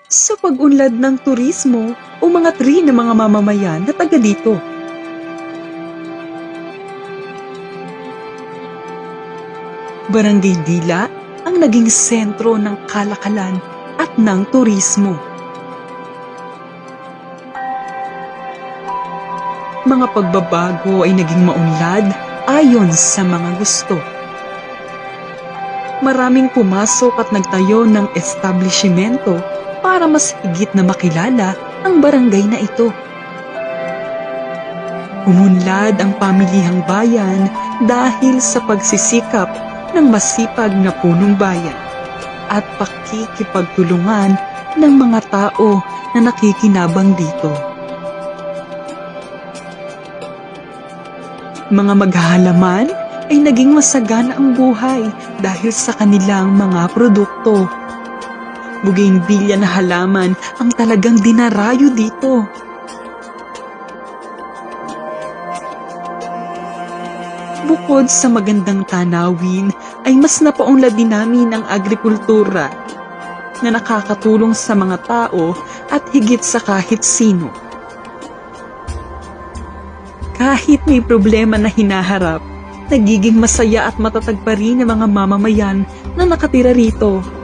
sa pag-unlad ng turismo o mga ng mga mamamayan na taga dito. Barangay Dila ang naging sentro ng kalakalan at ng turismo. Mga pagbabago ay naging maunlad ayon sa mga gusto. Maraming pumasok at nagtayo ng establishmento para mas higit na makilala ang barangay na ito. Umunlad ang pamilihang bayan dahil sa pagsisikap ng masipag na punong bayan at pakikipagtulungan ng mga tao na nakikinabang dito. Mga maghahalaman ay naging masagana ang buhay dahil sa kanilang mga produkto. Bougainvillea na halaman ang talagang dinarayo dito. Bukod sa magandang tanawin, ay mas napaunlad din namin ang agrikultura na nakakatulong sa mga tao at higit sa kahit sino. Kahit may problema na hinaharap, nagiging masaya at matatag pa rin ang mga mamamayan na nakatira rito.